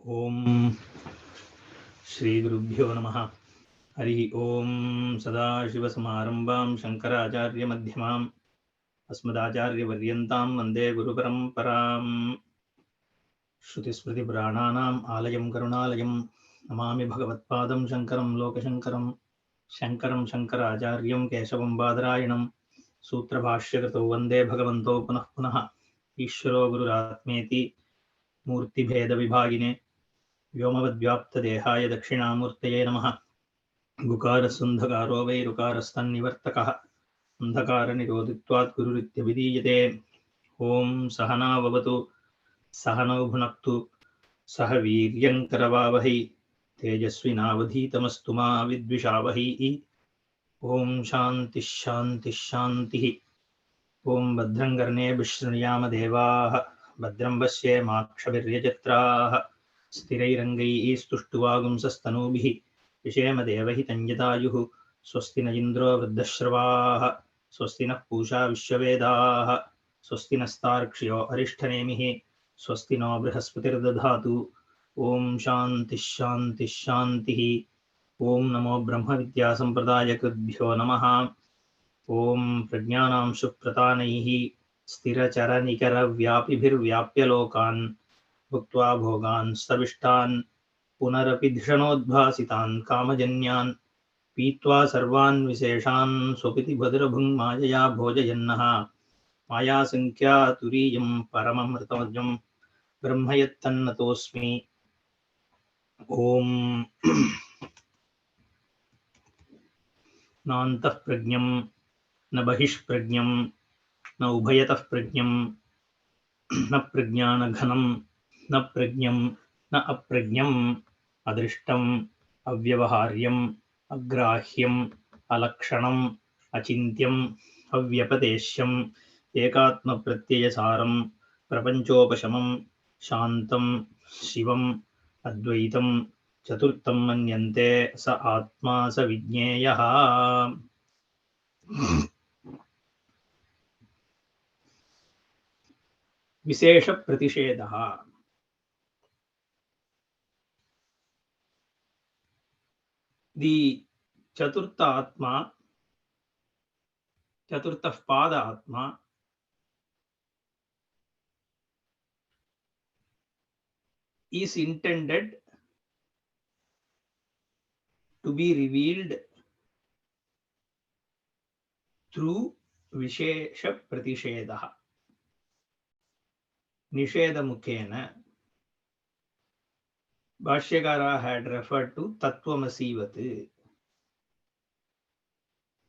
Om Shri Gurubhyo Namaha. Hari Om Sadashivasamarambam Shankaracharya Madhyamam Asmadacharya Varyantam Vande Guru Paramparam. Shrutismriti Prananam Alayam Karunalayam Namami Bhagavatpadam Shankaram Lokashankaram Shankaram Shankaracharyam Keshavam Badrayanam Sutra Bhashyakato Vande Bhagavanto Punah Punah Ishvaro Gururatmeti Murti Bheda Vibhagine व्योमवद्व्याप्तदेहाय दक्षिणामूर्तये नमः। गुकारस्सन्धकारो वै ऋकारस्तन्निवर्तकः अन्धकारनिरोधित्वात् गुरुरित्यभिधीयते। ॐ सहना भवतु सहनौ भुनक्तु सह वीर्यङ्करवावहै तेजस्विनावधीतमस्तु मा विद्विषावहै। ॐ शान्तिः शान्तिः शान्तिः। ॐ भद्रं कर्णेभिः शृणुयाम देवाः भद्रं पश्येमाक्षभिर्यजत्राः स्थिरैरङ्गैः स्तुष्टुवागुंसस्तनूभिः विषेम देवहितं यदायुः। स्वस्ति न इन्द्रो वृद्धश्रवाः स्वस्ति नः पूषा विश्ववेदाः स्वस्ति नस्तार्क्ष्यो अरिष्ठनेमिः स्वस्ति नो बृहस्पतिर्दधातु। ॐ शान्तिः शान्तिः शान्तिः। ॐ नमो ब्रह्मविद्यासम्प्रदायकृद्भ्यो नमः। ॐ प्रज्ञानां सुप्रतानैः स्थिरचरनिकरव्यापिभिर्व्याप्य लोकान् भुक्त्वा भोगान् स्तविष्टान् पुनरपि धिषणोद्भासितान् कामजन्यान् पीत्वा सर्वान् विशेषान् स्वपिति भद्रभुङ्मायया भोजयन्नः मायासङ्ख्या तुरीयं परममृतमजं ब्रह्म यत्तन्नतोऽस्मि। ॐ नान्तः प्रज्ञं न बहिष्प्रज्ञं न उभयतः प्रज्ञं न प्रज्ञानघनं न प्रज्ञं न अप्रज्ञम् अदृष्टम् अव्यवहार्यम् अग्राह्यम् अलक्षणम् अचिन्त्यम् अव्यपदेश्यम् एकात्मप्रत्ययसारं प्रपञ्चोपशमं शान्तं शिवम् अद्वैतं चतुर्थं मन्यन्ते स आत्मा स विज्ञेयः। विशेषप्रतिषेधः। The Chaturtha Atma, Chaturtha Pada Atma, is intended to be revealed through Vishesha Pratishedaha. Nisheda Mukhena. Bhashyakara had referred to Tattvamasi.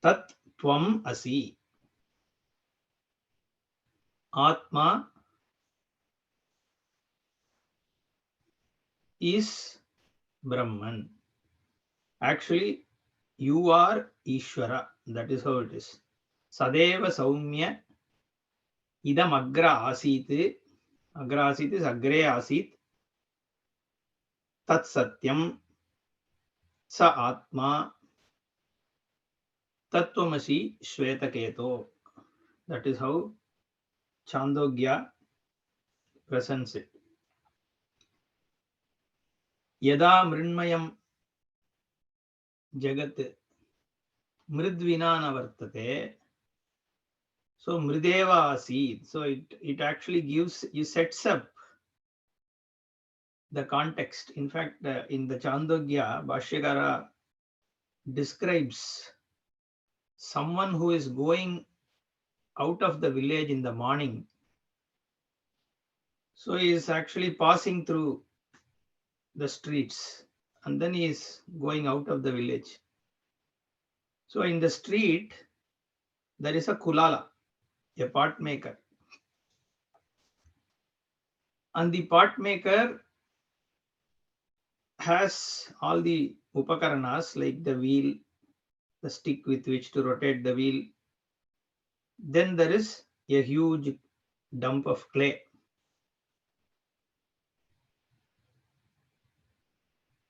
Tat Tvam Asi. Atma is Brahman. Actually, you are Ishvara. That is how it is. Sadeva Saumya Idam Agra Asit. Agra Asit is Agre Asit. Tat Satyam Sa Atma Tattvamasi Shvetaketo. That is how Chandogya presents it. Yada Mrinmayam Jagat Mridvinana Vartate. So Mrideva Asid. So it actually gives, you sets up the context. In fact, in the Chandogya, Bhashyakara describes someone who is going out of the village in the morning. So he is actually passing through the streets and then he is going out of the village. So in the street, there is a kulala, a pot maker. And the pot maker has all the upakaranas like the wheel, the stick with which to rotate the wheel. Then there is a huge dump of clay.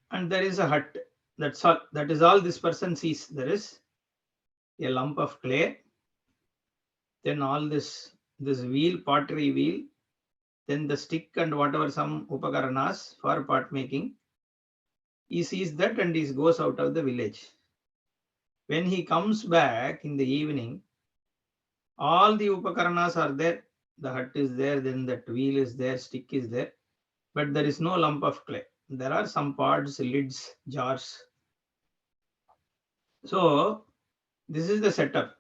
And there is a hut. That's all. That is all this person sees. There is a lump of clay. Then all this wheel, pottery wheel, then the stick and whatever some upakaranas for pot making. He sees that and he goes out of the village. When he comes back in the evening, all the upakaranas are there. The hut is there, then that wheel is there, stick is there, but there is no lump of clay. There are some pots, lids, jars. So this is the setup.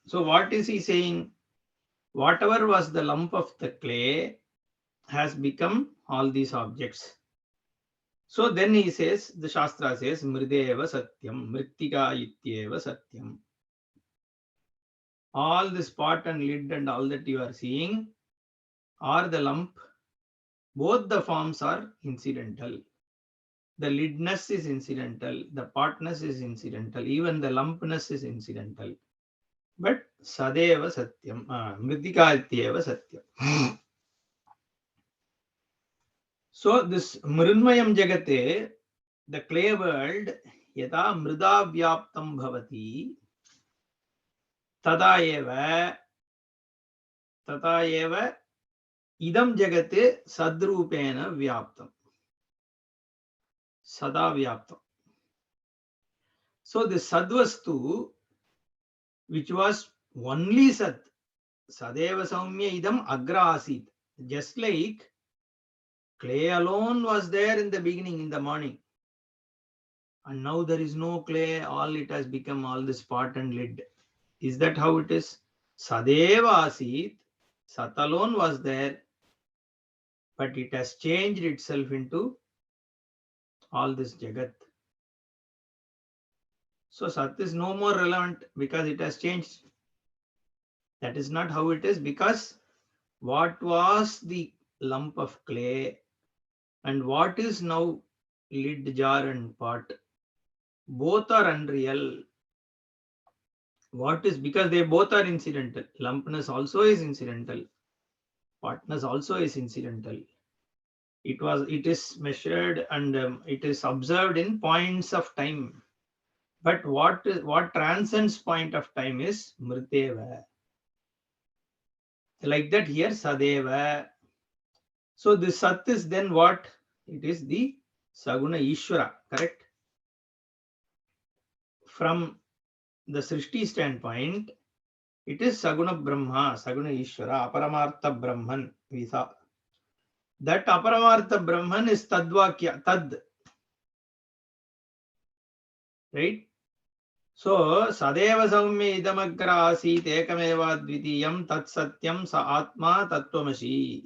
So what is he saying? Whatever was the lump of the clay has become all these objects. So then he says, the Shastra says, Mrideva Satyam, Mrittika Ityeva Satyam. All this pot and lid and all that you are seeing are the lump. Both the forms are incidental. The lidness is incidental, the potness is incidental, even the lumpness is incidental. But Sadeva Satyam, Mritika Ityeva Satyam. So this Mrinmayam Jagate, the clay world, Yada Mrida Vyaptam Bhavati, Tada eva idam jagate sadrupena vyaptam. Sada vyaptam. So the sadvastu, which was only sat, sadeva saumya idam agra asit. Just like clay alone was there in the beginning, in the morning. And now there is no clay, all it has become all this pot and lid. Is that how it is? Sadeva asit, sat alone was there, but it has changed itself into all this jagat. So sat is no more relevant because it has changed. That is not how it is, because what was the lump of clay and what is now lid, jar and pot, both are unreal. What is, because they both are incidental. Lumpness also is incidental. Potness also is incidental. It is measured and it is observed in points of time. But what transcends point of time is Mriteva. Like that here, Sadeva. So this Sat is then what? It is the Saguna Ishvara, correct? From the Srishti standpoint, it is Saguna Brahma, Saguna Ishvara, Aparamartha Brahman, Visa. That Aparamartha Brahman is Tadvakya, Tad. Right? So, Sadeva Saumya Idamagra Asit Ekameva Dvitiyam Tat Satyam Sa Atma Tattvamasi.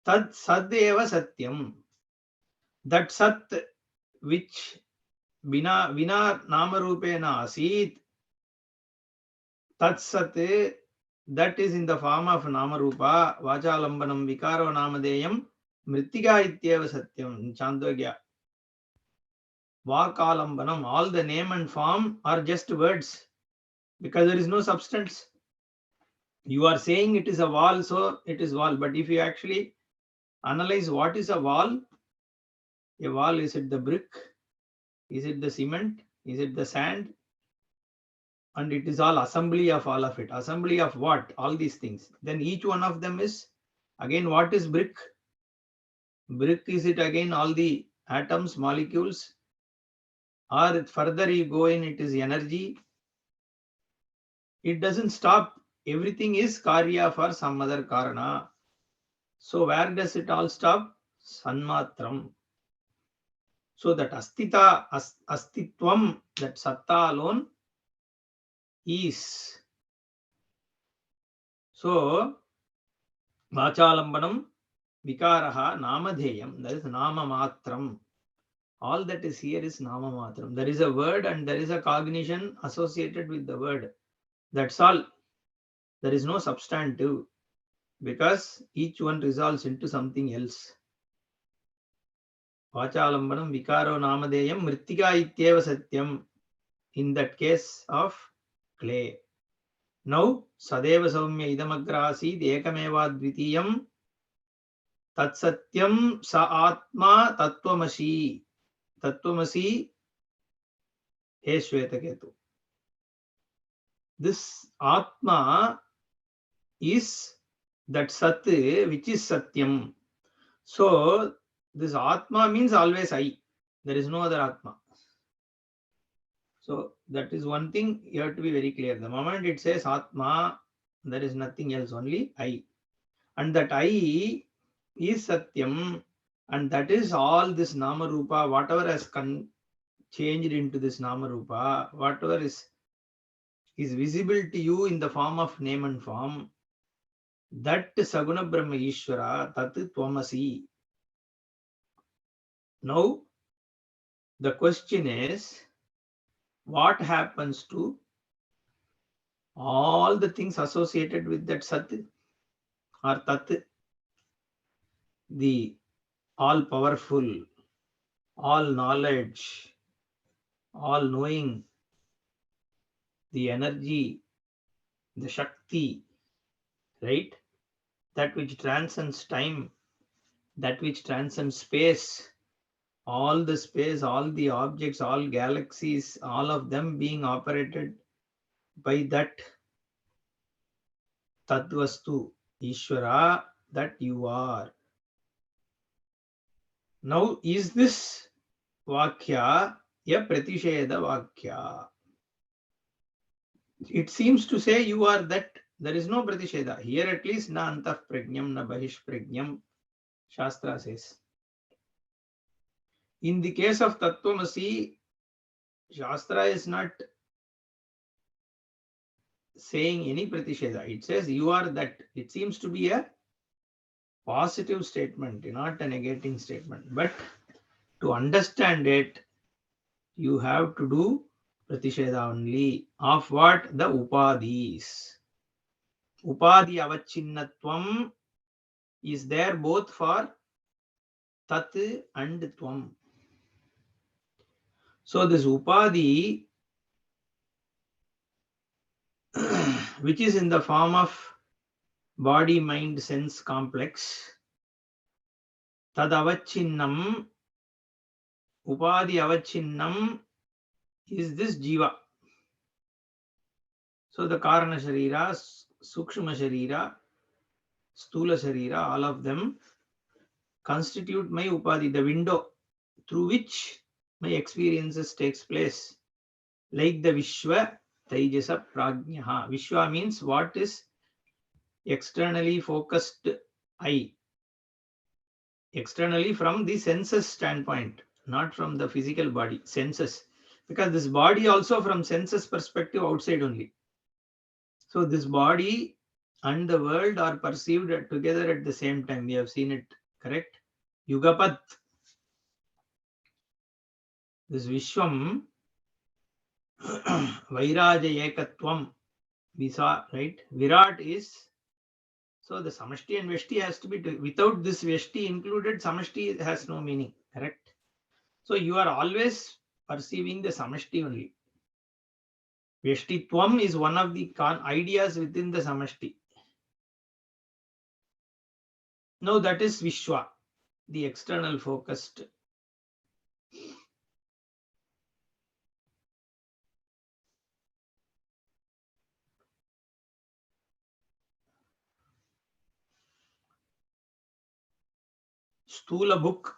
Tad Sadeva Satyam. That Sat which Vina Namarupena Asit, Tat Sat, that is in the form of Namarupa, Vachalambanam Vikaro Namadeyam, Mrittika Ityeva Satyam, Chandogya. Vakalambanam, all the name and form are just words because there is no substance. You are saying it is a wall, so it is wall. But if you actually analyze what is a wall, is it the brick? Is it the cement? Is it the sand? And it is all assembly of all of it. Assembly of what? All these things. Then each one of them is, again, what is brick? Brick, is it again all the atoms, molecules? Or further you go in, it is energy. It doesn't stop. Everything is karya for some other karana. So where does it all stop? Sanmatram. So that astitvam, that satta alone is. So vachalambanam vikaraha namadheyam, that is nama matram. All that is here is nama matram. There is a word and there is a cognition associated with the word. That's all. There is no substantive because each one resolves into something else. Vachalambanam vikaro namadeyam mrittika ityeva satyam. In that case of clay. Now, Sadeva Saumya Idamagrasi Ekameva Dvitiyam Tat Satyam Sa Atma Tattvamasi. Tattvamasi He Shvetaketu. This Atma is that Sat, which is Satyam. So this Atma means always I. There is no other Atma. So that is one thing you have to be very clear. The moment it says Atma, there is nothing else, only I. And that I is Satyam, and that is all this Nama Rupa, whatever has changed into this Nama Rupa, whatever is visible to you in the form of name and form, that Saguna Brahma Ishvara, Tat Tvamasi. Now, the question is, what happens to all the things associated with that Sat or Tat, the all powerful, all knowledge, all knowing, the energy, the Shakti, right? That which transcends time, that which transcends space, all the space, all the objects, all galaxies, all of them being operated by that Tadvastu, Ishvara, that you are. Now, is this Vakya a Pratisheda Vakya? It seems to say you are that. There is no Pratisheda. Here at least, na antah prajnam, na bahish prajnam, Shastra says. In the case of Tattvamasi, Shastra is not saying any Pratisheda. It says you are that. It seems to be a positive statement, not a negating statement. But to understand it, you have to do Pratisheda only. Of what? The Upadis. Upadi avachinnatvam is there both for Tat and Tvam. So this Upadi, which is in the form of body, mind, sense complex, Tad avachinnam, Upadi avachinnam is this Jiva. So the Karana Sharira, Sukshma Sharira, Stula Sharira, all of them constitute my Upadi, the window through which my experiences takes place. Like the Vishwa, Taijasa Prajnaha. Vishwa means what is externally focused eye. Externally from the senses standpoint, not from the physical body, senses. Because this body also from senses perspective outside only. So this body and the world are perceived together at the same time. We have seen it, correct? Yugapat. This Vishwam, Vairaja Ekatvam, we saw, right? Virat is, so the Samashti and Veshti has to be, without this Veshti included, Samashti has no meaning, correct? So you are always perceiving the Samashti only. Veshtitvam is one of the ideas within the Samashti. Now that is Vishwa, the external focused. Stula book.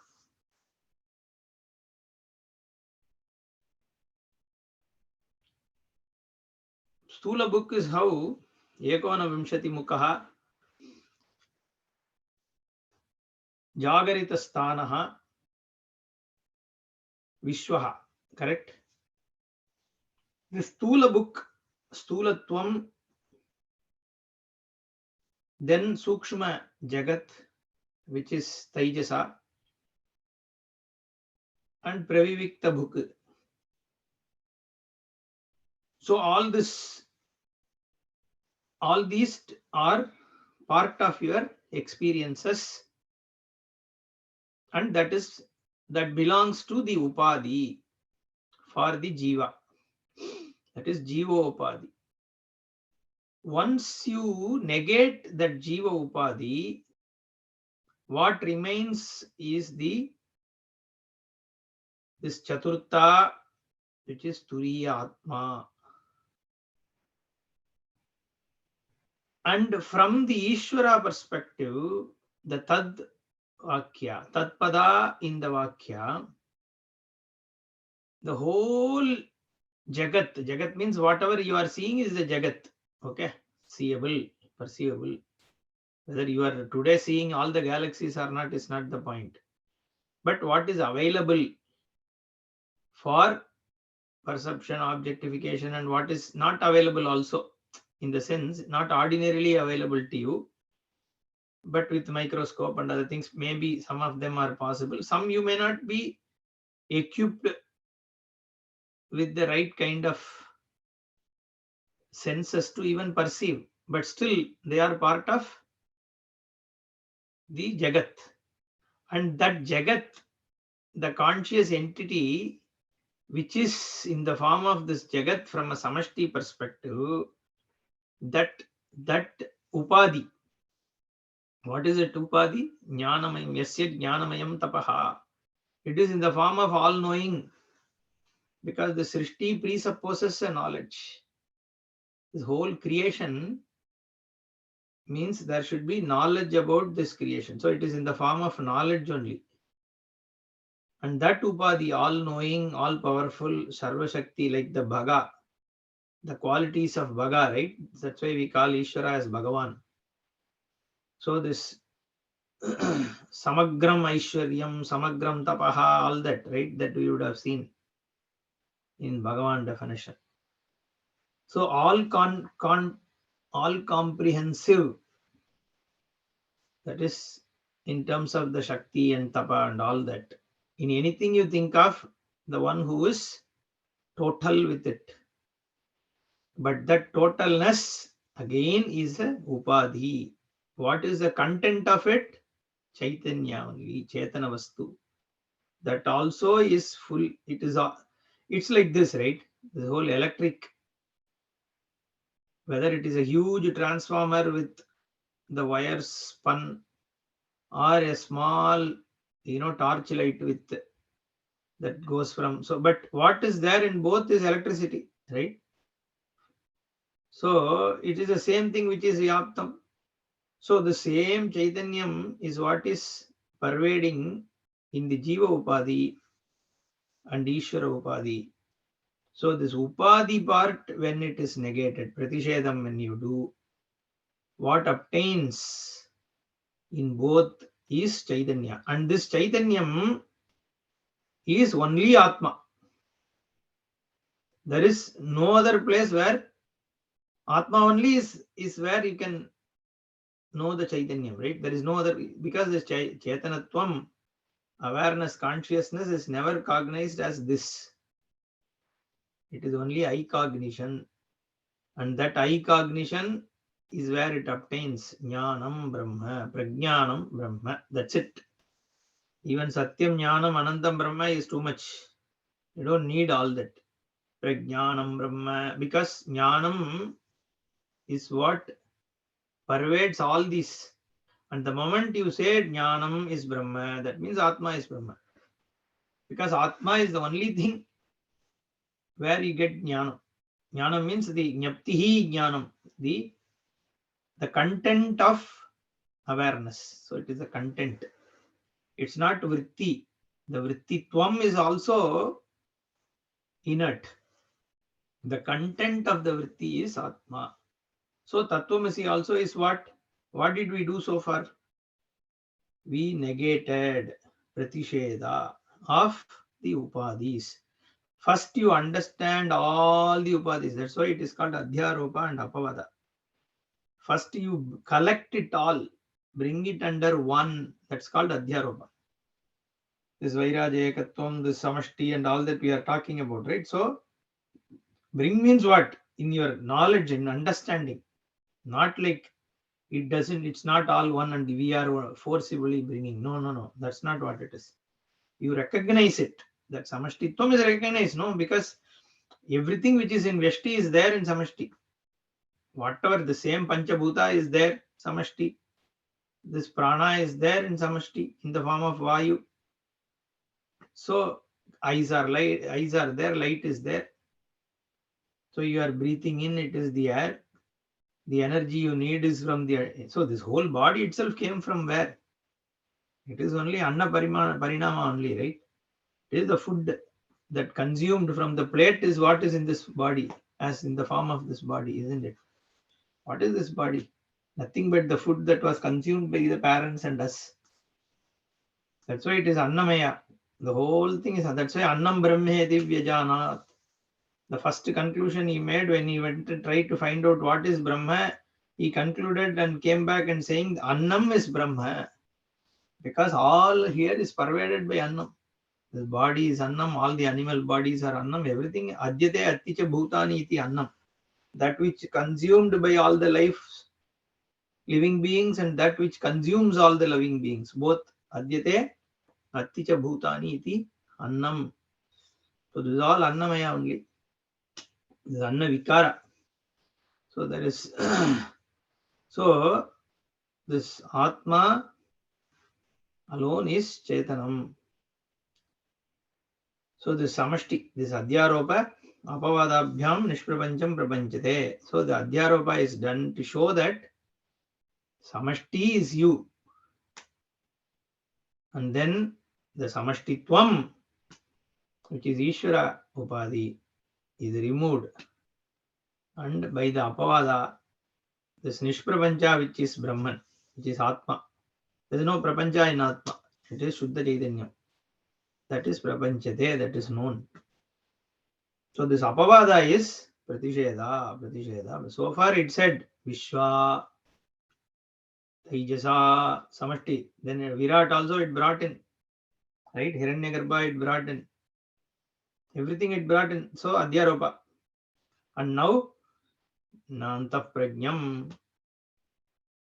Stula book is how Ekona Vimshati Mukaha Jagarita Sthanaha Vishwaha, correct? The Stula book, Stulatvam, then Sukshma Jagat, which is Taijasa, and Pravivikta book. So all these are part of your experiences, and that belongs to the Upadi for the Jiva. That is Jiva Upadi. Once you negate that Jiva Upadi, what remains is this Chaturtha, which is Turiya Atma. And from the Ishvara perspective, the Tad Vakya, Tad Pada in the Vakya, the whole Jagat means whatever you are seeing is the Jagat. Okay, seeable, perceivable. Whether you are today seeing all the galaxies or not is not the point. But what is available for perception, objectification, and what is not available also, in the sense not ordinarily available to you, but with microscope and other things, maybe some of them are possible. Some you may not be equipped with the right kind of senses to even perceive, but still they are part of the Jagat. And that Jagat, the conscious entity, which is in the form of this Jagat from a Samashti perspective, that Upadi. What is it, Upadi? Jnanamayam, yasya jnanamayam tapaha. It is in the form of all-knowing, because the Srishti presupposes a knowledge. This whole creation means there should be knowledge about this creation. So it is in the form of knowledge only. And that Upadi, all-knowing, all-powerful, Sarva Shakti, like the Bhaga, the qualities of Bhaga, right? That's why we call Ishvara as Bhagavan. So this Samagram Aishwaryam, Samagram Tapaha, all that, right? That we would have seen in Bhagavan definition. So all comprehensive, that is in terms of the Shakti and Tapa and all that. In anything you think of, the one who is total with it. But that totalness again is a Upadhi. What is the content of it? Chaitanya only, Chaitana Vastu. That also is full. It's like this, right? The whole electric, whether it is a huge transformer with the wires spun, or a small, torchlight with that goes from. So, but what is there in both is electricity, right? So it is the same thing which is Yaptam. So the same Chaitanyam is what is pervading in the Jiva Upadhi and Ishvara Upadhi. So this Upadhi part, when it is negated, Pratishedam, when you do, what obtains in both is Chaitanya. And this Chaitanyam is only Atma. There is no other place where Atma only is where you can know the Chaitanyam, right? There is no other, because this Chaitanatvam, awareness, consciousness is never cognized as this. It is only I cognition. And that I cognition is where it obtains Jnanam Brahma, Prajnanam Brahma. That's it. Even Satyam, Jnanam, Anantam Brahma is too much. You don't need all that. Prajnanam Brahma, because Jnanam is what pervades all these. And the moment you say Jnanam is Brahma, that means Atma is Brahma. Because Atma is the only thing where you get Jnanam. Jnanam means the Jnaptihi Jnanam, the content of awareness. So it is a content. It's not vritti. The vrittitvam is also inert. The content of the vritti is Atma. So Tattvamasi also is what? What did we do so far? We negated Pratisheda of the Upadhis. First you understand all the Upadhis. That's why it is called Adhyaropa and Apavada. First you collect it all, bring it under one. That's called Adhyaropa. This Vairaja Ekatvam, this Samashti and all that we are talking about, right? So bring means what? In your knowledge and understanding. Not like it's not all one and we are forcibly bringing. No. That's not what it is. You recognize it. That Samashtitvam is recognized, no? Because everything which is in Vyashti is there in Samashti. Whatever the same Panchabhuta is there, Samashti. This prana is there in Samashti in the form of Vayu. So eyes are there, light is there. So you are breathing in, it is the air. The energy you need is from the. So this whole body itself came from where? It is only Anna Parinama only, right? It is the food that consumed from the plate is what is in this body, as in the form of this body, isn't it? What is this body? Nothing but the food that was consumed by the parents and us. That's why it is Annamaya. The whole thing is, that's why Annam Brahmeti Vyajanat. The first conclusion he made when he went to try to find out what is Brahma, he concluded and came back and saying Annam is Brahma. Because all here is pervaded by Annam. The body is Annam, all the animal bodies are Annam, everything. Adyate Atticha Bhutani iti Annam. That which consumed by all the living beings and that which consumes all the living beings. Both Adyate Atticha Bhutani iti Annam. So this is all Annamaya only. This is Anna Vikara. So there is so this Atma alone is Chetanam. So this Samashti, this Adhyaropa, Apavadabhyam Nishprapancham Prapanchate. So the Adhyaropa is done to show that Samashti is you. And then the Samashtitvam, which is Ishvara Upadhi, is removed. And by the Apavada, this Nishprapancha, which is Brahman, which is Atma. There is no Prapancha in Atma. It is Shuddha Chaitanya. That is Prapanchate, that is known. So this Apavada is Pratisheda. So far it said Vishwa, Taijasa, Samashti. Then Virat also it brought in. Right? Hiranyagarbha it brought in. Everything it brought in. So Adhyaropa. And now Nantah Prajnam.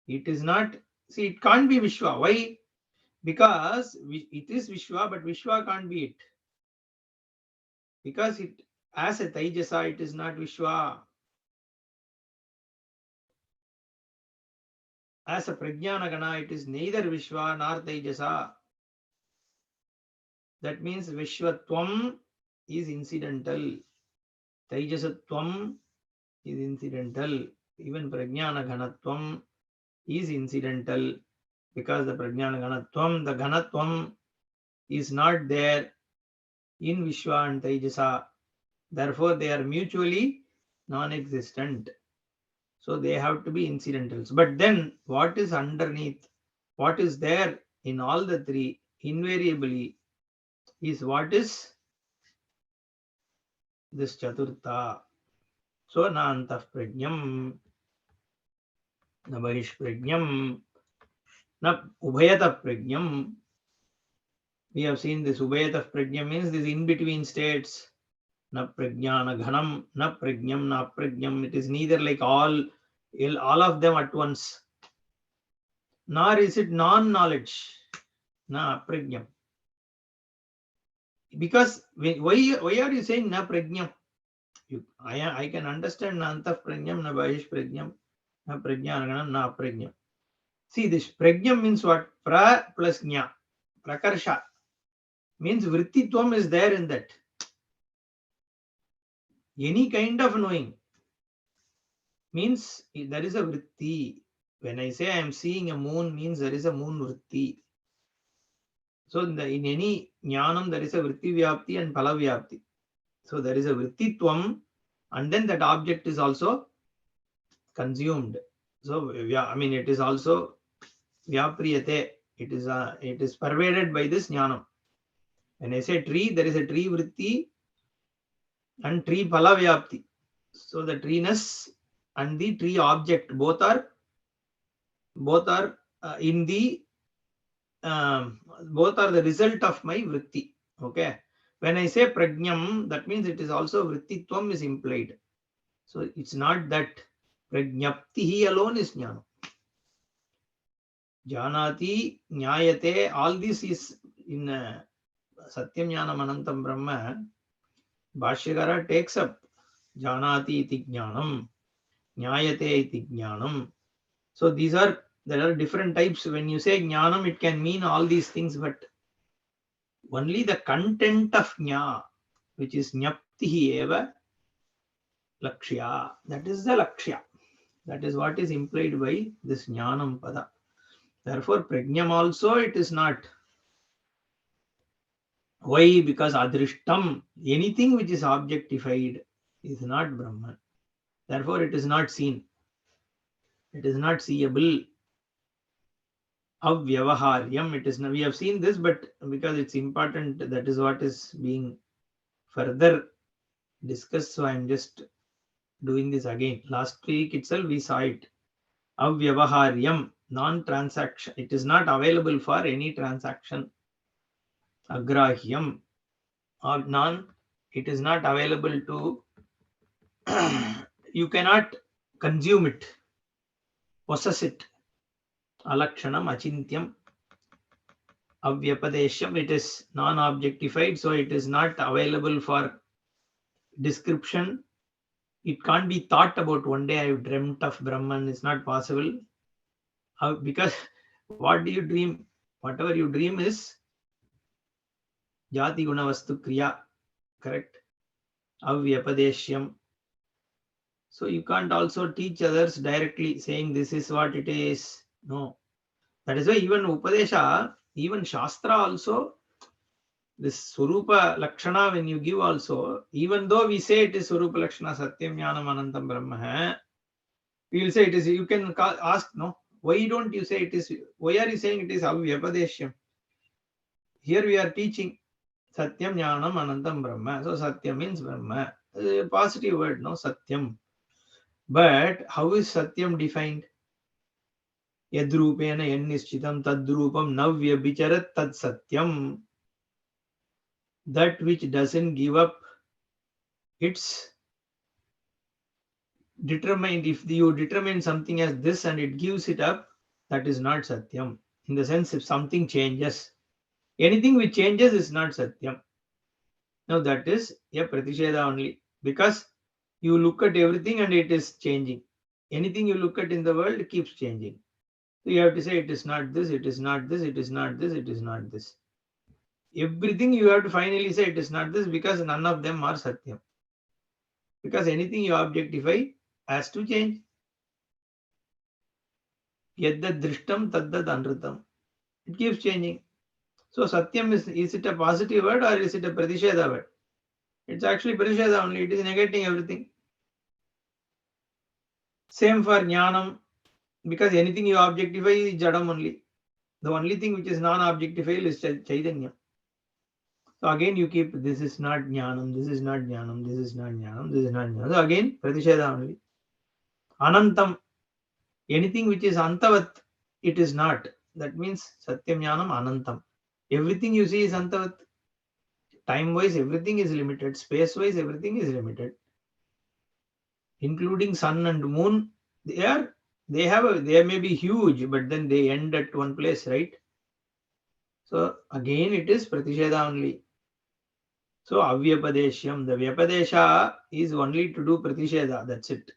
It is not. See, it can't be Vishwa. Why? Because it is Vishwa, but Vishwa can't be it. Because it, as a Taijasa, it is not Vishwa. As a Prajnanagana, it is neither Vishwa nor Taijasa. That means Vishwatvam is incidental. Taijasatvam is incidental. Even Prajnanaganatvam is incidental. Because the Prajnanaganatvam, the Ganatvam is not there in Vishwa and Taijasa. Therefore, they are mutually non-existent. So they have to be incidentals. But then what is underneath, what is there in all the three invariably is what is this Chaturtha. So na antah prajnam, na barish prajnam, na ubhayata prajnam. We have seen this ubhayata prajnam means this in-between states. Na prajnana ghanam, na prajnam, na prajnam. It is neither like all of them at once. Nor is it non-knowledge. Na prajnam. Because why are you saying na prajnam? I can understand na antah prajnam, na bahish prajnam, na prajnanaganam, na prajnam. See, this prajnam means what? Pra plus nya. Prakarsha. Means vrittitvam is there in that. Any kind of knowing. Means there is a vritti. When I say I am seeing a moon, means there is a moon vritti. So in any jnanam, there is a vritti vyapti and phala vyapti. So there is a vrittitvam, and then that object is also consumed. So I mean it is also vyapriyate. It is pervaded by this jnanam. When I say tree, there is a tree vritti and tree phala vyapti. So the treeness and the tree object both are in the both are the result of my vritti. Okay. When I say prajnam, that means it is also vrittitvam is implied. So it's not that prajnaptihi alone is jnana. Janati, nyayate, all this is in Satyam Jnanam Anantam Brahma. Bhashyakara takes up Janati iti jnanam, nyayate iti jnanam. So there are different types. When you say jnanam, it can mean all these things, but only the content of jna, which is jnaptihi eva lakshya. That is the lakshya. That is what is implied by this jnanam pada. Therefore, prajnam also it is not. Why? Because adrishtam, anything which is objectified is not Brahman. Therefore, it is not seen. It is not seeable. Avyavaharyam, it is not. We have seen this, but because it's important, that is what is being further discussed. So I am just doing this again. Last week itself we saw it. Avyavaharyam, non-transaction. It is not available for any transaction. Agrahyam, or non. It is not available to. You cannot consume it, possess it. Alakshanam, achintyam, avyapadeshyam. It is non-objectified, so it is not available for description. It can't be thought about. One day I dreamt of Brahman. It's not possible. Because what do you dream? Whatever you dream is jati guna vastu kriya, correct? Avyapadeshyam. So you can't also teach others directly saying this is what it is. No. That is why even Upadesha, even Shastra also, this Swarupa Lakshana, when you give also, even though we say it is Swarupa Lakshana, Satyam Jnanam Anantam Brahma, we will say it is, you can ask, no, why don't you say it is, why are you saying it is Avyapadeshyam? Here we are teaching Satyam Jnanam Anantam Brahma. So Satyam means Brahma. A positive word, no, Satyam. But how is Satyam defined? Yadrupena yannischitam tadrupam navyabhicharat tad satyam. That which doesn't give up its determined. If you determine something as this and it gives it up, that is not Satyam. In the sense, if something changes, anything which changes is not Satyam. Now that is a Pratisheda only. Because you look at everything and it is changing. Anything you look at in the world keeps changing. So you have to say it is not this, it is not this, it is not this, it is not this. Everything you have to finally say it is not this, because none of them are Satyam. Because anything you objectify has to change. Yadda drishtam taddad anrutam. It keeps changing. So Satyam is it a positive word or is it a Pratisheda word? It's actually Pratisheda only. It is negating everything. Same for Jnanam. Because anything you objectify is Jadam only. The only thing which is non-objectifiable is Chaitanya. So again you keep, this is not Jnanam, this is not Jnanam, this is not Jnanam, this is not Jnanam. So again Pratisheda only. Anantam, anything which is Antavat, it is not. That means Satyam Jnanam Anantam. Everything you see is Antavat. Time-wise, everything is limited. Space-wise, everything is limited. Including sun and moon, they may be huge, but then they end at one place, right? So again, it is Pratisheda only. So Avyapadeshyam, the Vyapadesha is only to do Pratisheda, that's it.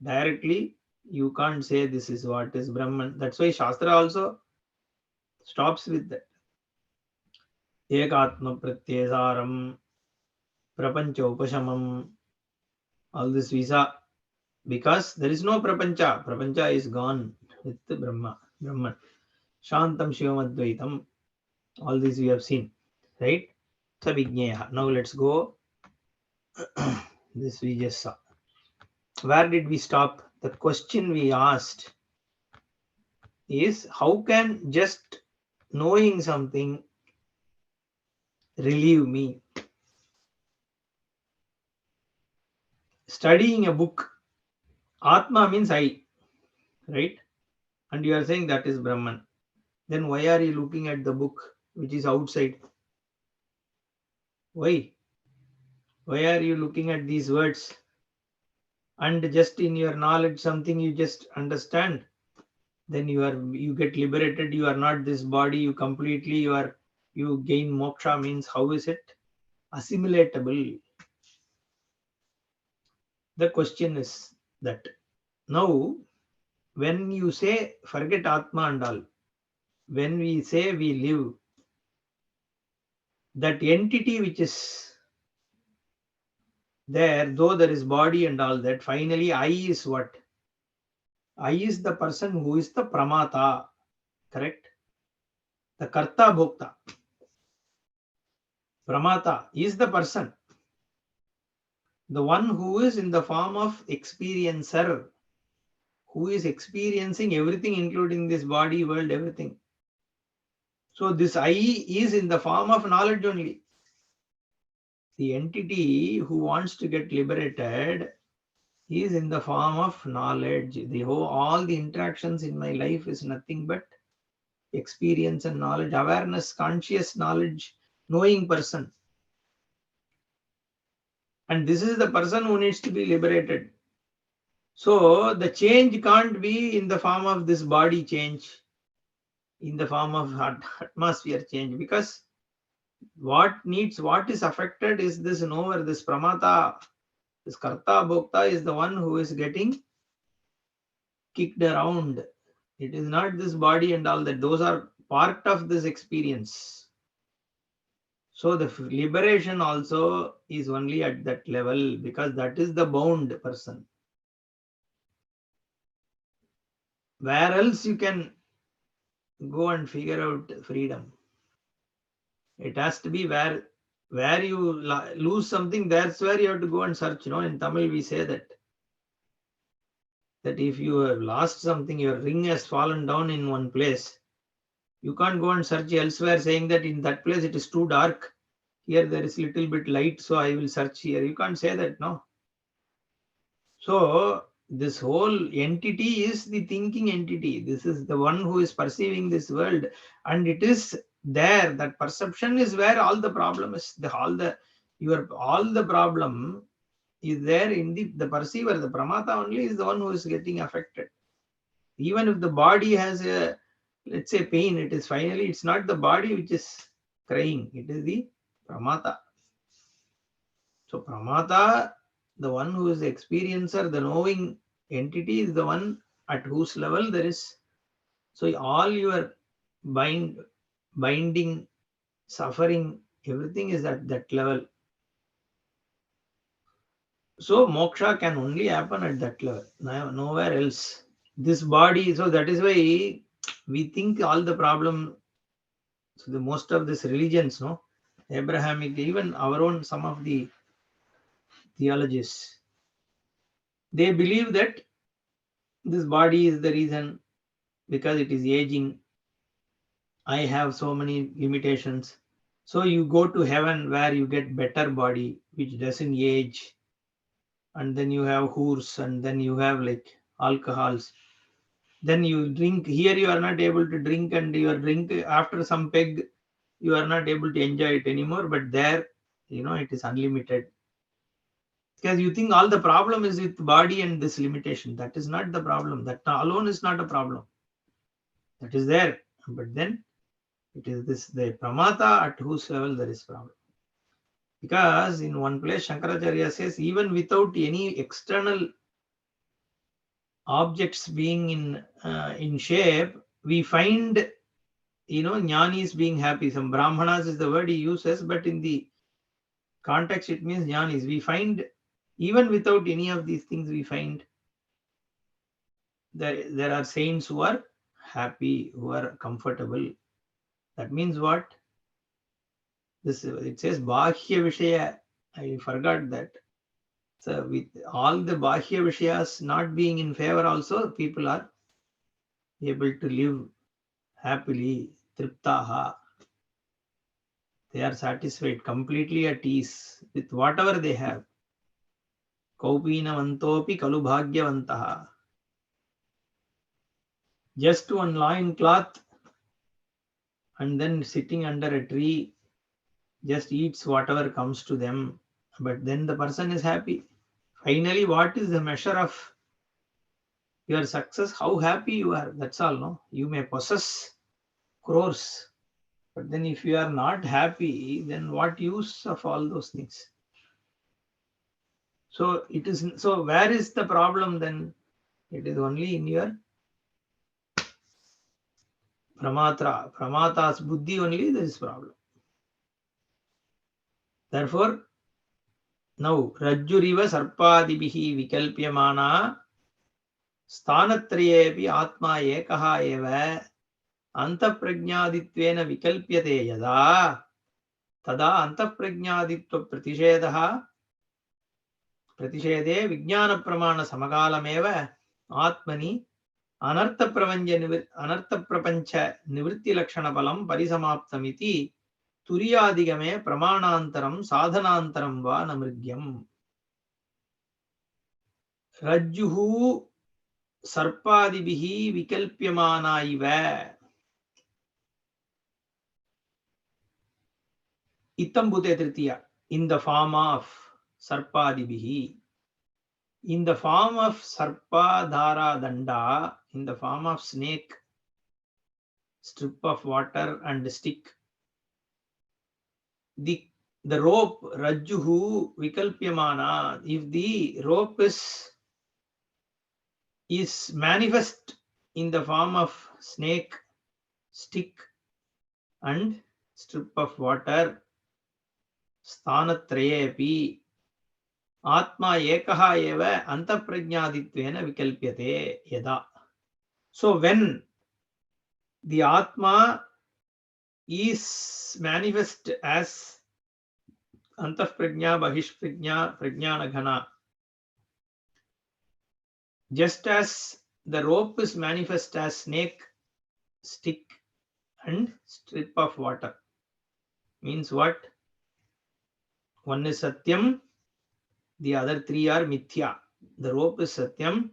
Directly, you can't say this is what is Brahman. That's why Shastra also stops with that. Ekatma Pratyesaram, Prapancha Upashamam, all this visa. Because there is no Prapancha. Prapancha is gone with the Brahman. Shantam Shivam Advaitam. All these we have seen. Right? Savijnaya. Now let's go. This we just saw. Where did we stop? The question we asked is, how can just knowing something relieve me? Studying a book, Atma means I, right? And you are saying that is Brahman. Then why are you looking at the book which is outside? Why? Why are you looking at these words? And just in your knowledge, something you just understand, then you get liberated. You are not this body. You completely you gain moksha. Means how is it assimilatable? The question is that now when you say forget Atma and all, when we say we live, that entity which is there, though there is body and all that, finally I is what? I is the person who is the pramata, correct? The karta bhokta. Pramata is the person, the one who is in the form of experiencer, who is experiencing everything, including this body, world, everything. So this I is in the form of knowledge only. The entity who wants to get liberated is in the form of knowledge. All the interactions in my life is nothing but experience and knowledge, awareness, conscious knowledge, knowing person. And this is the person who needs to be liberated. So the change can't be in the form of this body change, in the form of atmosphere change, because what is affected is this knower, this pramata, this karta bhokta is the one who is getting kicked around. It is not this body and all that. Those are part of this experience. So the liberation also is only at that level, because that is the bound person. Where else you can go and figure out freedom? It has to be where you lose something, that's where you have to go and search. In Tamil we say that if you have lost something, your ring has fallen down in one place, you can't go and search elsewhere saying that in that place it is too dark, here there is little bit light, so I will search here. You can't say that, no. So this whole entity is the thinking entity. This is the one who is perceiving this world, and it is there. That perception is where all the problem is. All the problem is there in the perceiver. The pramata only is the one who is getting affected. Even if the body has a, let's say, pain, it's not the body which is crying, it is the pramata. So pramata, the one who is the experiencer, the knowing entity, is the one at whose level there is. So all your binding, suffering, everything is at that level. So moksha can only happen at that level, nowhere else. This body, so that is why we think all the problem. So the most of these religions, no, Abrahamic, even our own, some of the theologists, they believe that this body is the reason, because it is aging. I have so many limitations. So you go to heaven where you get better body, which doesn't age. And then you have whores, and then you have like alcohols. Then you drink. Here you are not able to drink, and your drink after some peg, you are not able to enjoy it anymore. But there, it is unlimited. Because you think all the problem is with body and this limitation. That is not the problem. That alone is not a problem. That is there. But then it is the pramata at whose level there is problem. Because in one place Shankaracharya says, even without any external objects being in shape, we find jnanis being happy. Some brahmanas is the word he uses, but in the context it means jnanis. We find, even without any of these things, we find there are saints who are happy, who are comfortable. That means what? It says bahya vishaya. I forgot that. So with all the bahya vishayas not being in favor also, people are able to live happily, triptaha. They are satisfied, completely at ease with whatever they have. Kaupinavantopi kalu bhagyavantaha. Just one loin cloth, and then sitting under a tree, just eats whatever comes to them. But then the person is happy. Finally, what is the measure of your success? How happy you are. That's all, no? You may possess crores, but then if you are not happy, then what use of all those things? So where is the problem then? It is only in your pramata's buddhi only there is problem. Therefore, now rajjuriva sarpadibihi vikalpyamana स्थानत्रयेऽपि आत्मा एकः एव अन्तःप्रज्ञादित्वेन विकल्प्यते यदा तदा प्रतिषेधे विज्ञानप्रमाणसमकालमेव आत्मनि अनर्थप्रपञ्च निवृत्तिलक्षणफलं परिसमाप्तमिति तुरीयादिगमे प्रमाणान्तरं साधनान्तरं वा न मृग्यम्. रज्जुः सर्पादिभिः विकल्प्यमाना इव इत्थम्भूते तृतीया, in the form of sarpadibihi, in the form of sarpa dhara danda, in the form of snake, strip of water and stick, the rope rajjuhu vikalpyamana, if the rope is manifest in the form of snake, stick and strip of water, स्थानत्रयेऽपि आत्मा एकः एव अन्तःप्रज्ञादित्वेन विकल्प्यते यदा. So when the Atma is manifest as antahprajna, bahishprajna, prajnana ghana, just as the rope is manifest as snake, stick and strip of water, means what? One is satyam, the other three are mithya. The rope is satyam,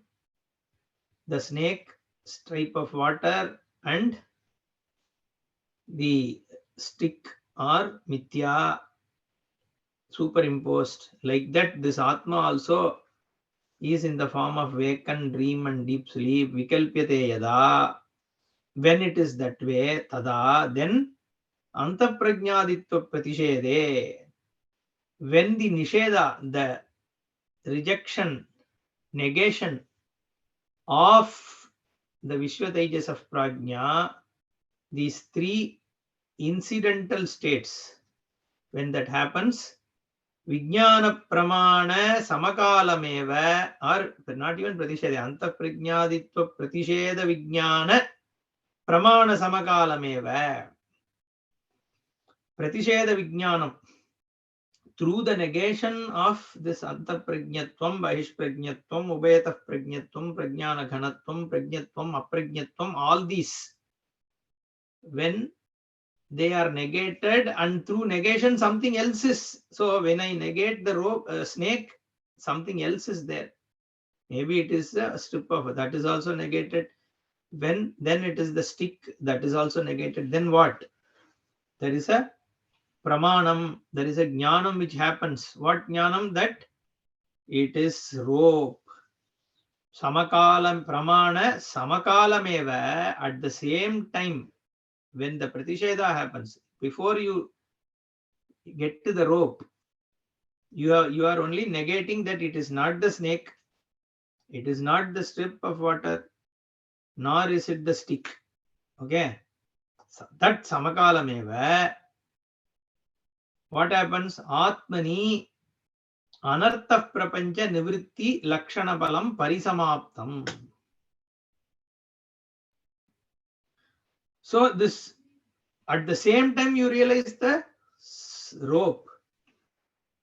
the snake, stripe of water and the stick are mithya, superimposed. Like that, this Atma also is in the form of waken, dream and deep sleep. Vikalpyate yada. When it is that way, tada, then antaprajnaditva pratishede. When the nisheda, the rejection, negation of the Vishwatajas of Prajna, these three incidental states, when that happens, Vijnana Pramana Samakalameva, or not even Pratisheda, Antaprajnaditva Pratisheda Vijnana Pramana Samakalameva. Pratisheda Vijnanam, through the negation of this antaprajnatvam, bahishprajnatvam, ubhetah prajnatvam, prajnana ghanatvam, prajnatvam, aprajnatvam, all these, when they are negated, and through negation something else is. So when I negate the rope, snake, something else is there. Maybe it is a strip of, that is also negated. Then it is the stick, that is also negated. Then what? There is a pramanam, there is a jnanam which happens. What jnanam? That it is rope. Samakalam pramana samakalameva, at the same time when the pratisheda happens, before you get to the rope, you are only negating that it is not the snake, it is not the strip of water, nor is it the stick. Okay, so that samakalameva, what happens? Atmani anartha prapancha nivritti lakshana balam parisamaptam. So this, at the same time you realize the rope,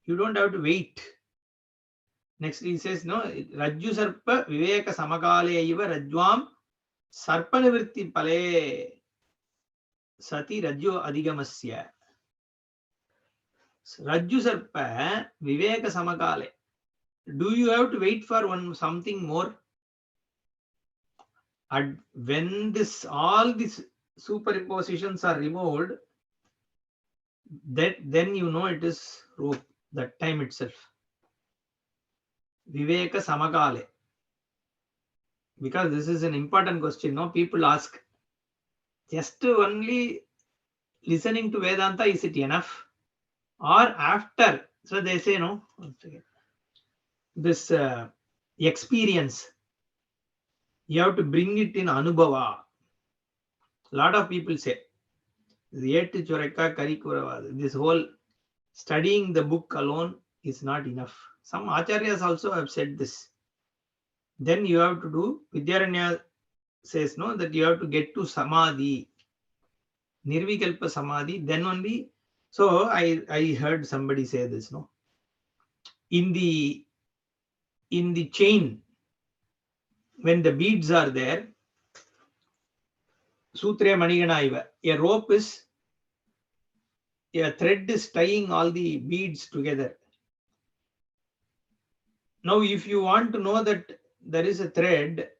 you don't have to wait. Next he says, no, Rajju Sarpa Viveka Samakale Iva Rajwam Sarpa Nivritti Pale Sati Rajju Adigamasya. Rajju Sarpa Viveka Samakale. Do you have to wait for something more? And when all these superimpositions are removed, then you know it is rope, that time itself. Viveka Samakale. Because this is an important question. No, people ask, just only listening to Vedanta, is it enough? Or after? So they say, no, this experience, you have to bring it in Anubhava. A lot of people say, this whole studying the book alone is not enough. Some acharyas also have said this. Then you have to do, Vidyaranya says, no, that you have to get to Samadhi, Nirvikalpa Samadhi, then only. So I heard somebody say this, no, in the chain, when the beads are there, Sutre Manigana iva, a rope is, a thread is tying all the beads together. Now, if you want to know that there is a thread,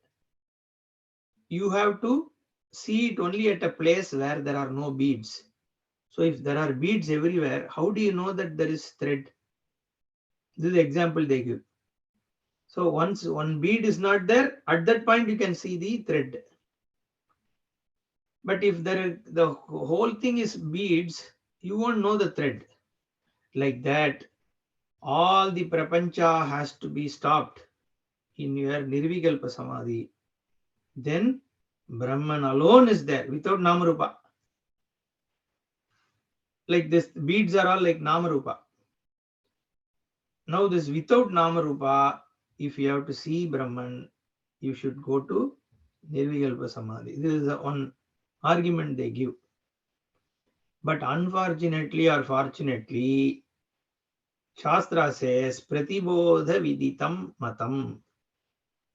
you have to see it only at a place where there are no beads. So if there are beads everywhere, how do you know that there is thread? This is the example they give. So once one bead is not there, at that point you can see the thread. But if the whole thing is beads, you won't know the thread. Like that, all the prapancha has to be stopped in your Nirvikalpa Samadhi. Then Brahman alone is there without Namarupa. Like this, beads are all like Namarupa. Now this without Namarupa, if you have to see Brahman, you should go to Nirvikalpa Samadhi. This is one argument they give. But unfortunately or fortunately, Shastra says, Pratibodha Viditam Matam.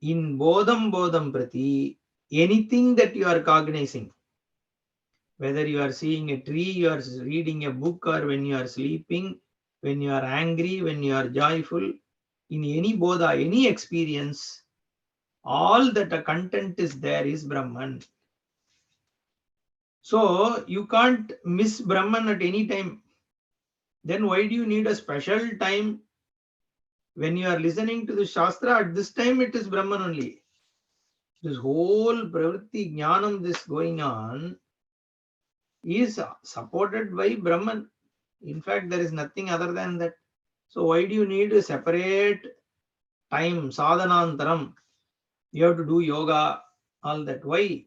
In Bodham Prati, anything that you are cognizing, whether you are seeing a tree, you are reading a book, or when you are sleeping, when you are angry, when you are joyful, in any bodha, any experience, all that a content is there is Brahman. So you can't miss Brahman at any time. Then why do you need a special time when you are listening to the Shastra? At this time it is Brahman only. This whole pravritti jnanam this going on is supported by Brahman. In fact, there is nothing other than that. So why do you need a separate time, sadhanantaram? You have to do yoga, all that. Why?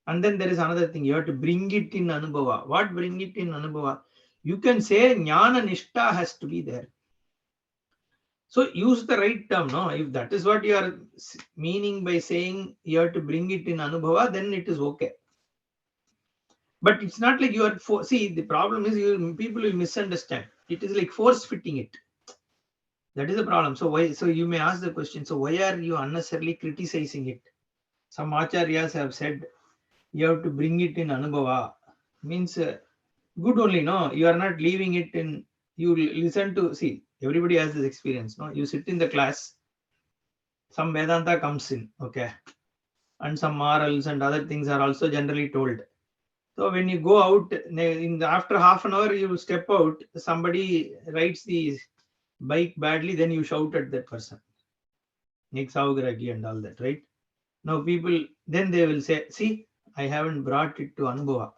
And then there is another thing. You have to bring it in anubhava. What bring it in anubhava? You can say jnana nishta has to be there. So use the right term, no? If that is what you are meaning by saying you have to bring it in anubhava, then it is okay. But it's not like you are see, the problem is people will misunderstand. It is like force fitting it. That is the problem. So why? So you may ask the question. So why are you unnecessarily criticizing it? Some acharyas have said you have to bring it in anubhava. Means good only. No, you are not leaving it in. You listen to, see. Everybody has this experience. No, you sit in the class. Some Vedanta comes in. Okay, and some morals and other things are also generally told. So when you go out, after half an hour, you step out, somebody rides the bike badly, then you shout at that person. And all that, right? Now people, then they will say, see, I haven't brought it to Anubhava.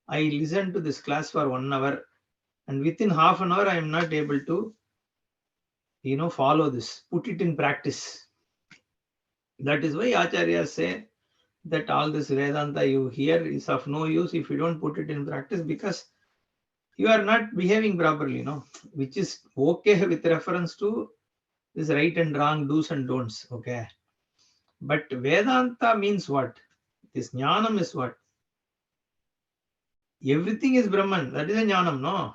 I listened to this class for 1 hour, and within half an hour, I am not able to, follow this, put it in practice. That is why Acharyas say that all this Vedanta you hear is of no use if you don't put it in practice, because you are not behaving properly, which is okay with reference to this right and wrong, do's and don'ts, okay? But Vedanta means what? This jnanam is what? Everything is Brahman. That is a jnanam, no?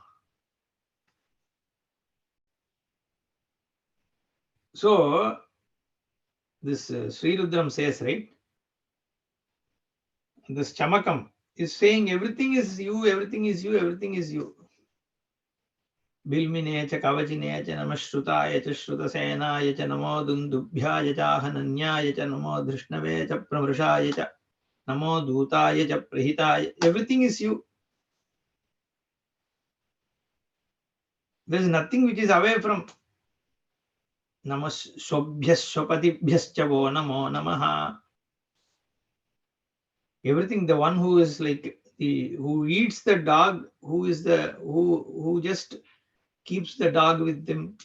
So, this Sri Rudram says, right? This Chamakam is saying everything is you, everything is you, everything is you. Bilmine cha kavachine cha namashrutāya cha shrutasēnāya cha namo dundubhyāya cha hananyāya cha namo drishnave cha pramrushāya cha namo dūtāya cha prahitāya. Everything is you. There is nothing which is away from. Namashobhyaswapatibhyascha vo namo namaha. Everything, the one who is like who eats the dog, who just keeps the dog with them.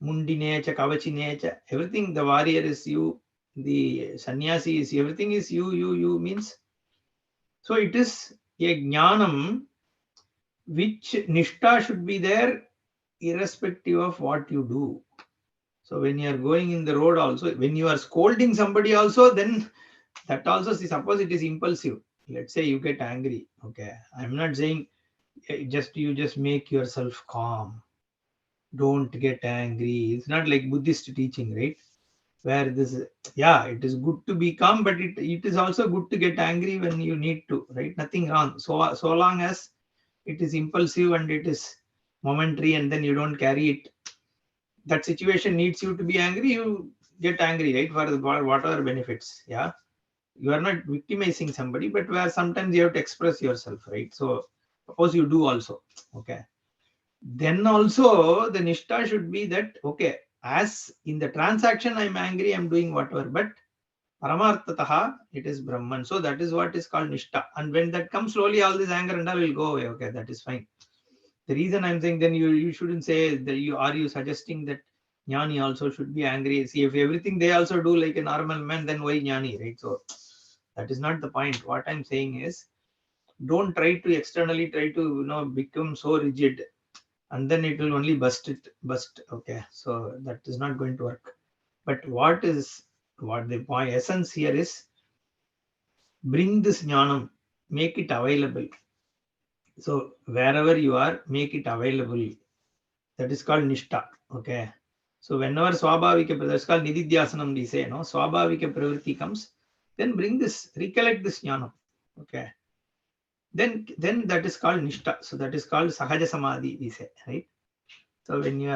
Mundinecha, kavachinecha, everything, the warrior is you, the sannyasi is, everything is you means. So it is a jnanam which nishta should be there irrespective of what you do. So when you are going in the road also, when you are scolding somebody also, then that also, see, suppose it is impulsive. Let's say you get angry. Okay, I'm not saying you just make yourself calm. Don't get angry. It's not like Buddhist teaching, right? Where this, yeah, it is good to be calm, but it is also good to get angry when you need to, right? Nothing wrong. So long as it is impulsive and it is momentary, and then you don't carry it. That situation needs you to be angry, you get angry, right? For whatever benefits. Yeah, you are not victimizing somebody, but where sometimes you have to express yourself, right? So suppose you do also. Okay, then also the nishta should be that, okay, as in the transaction I'm angry, I'm doing whatever, but paramarthataha it is Brahman. So that is what is called nishta. And when that comes slowly, all this anger and all will go away. Okay, that is fine. The reason I'm saying, then you shouldn't say that you suggesting that jnani also should be angry. See, if everything they also do like a normal man, then why jnani, right? So that is not the point. What I'm saying is, don't try to externally try to become so rigid, and then it will only bust. Okay, so that is not going to work. But what the point essence here is, bring this jnanam, make it available. So wherever you are, make it available. That is called nishta. Okay, so whenever swabhavika, that's called nididhyasanam, we say, no, swabhavika pravritti comes, then bring this, recollect this jnanam. Okay, then that is called nishta. So that is called sahaja samadhi, we say, right? So when you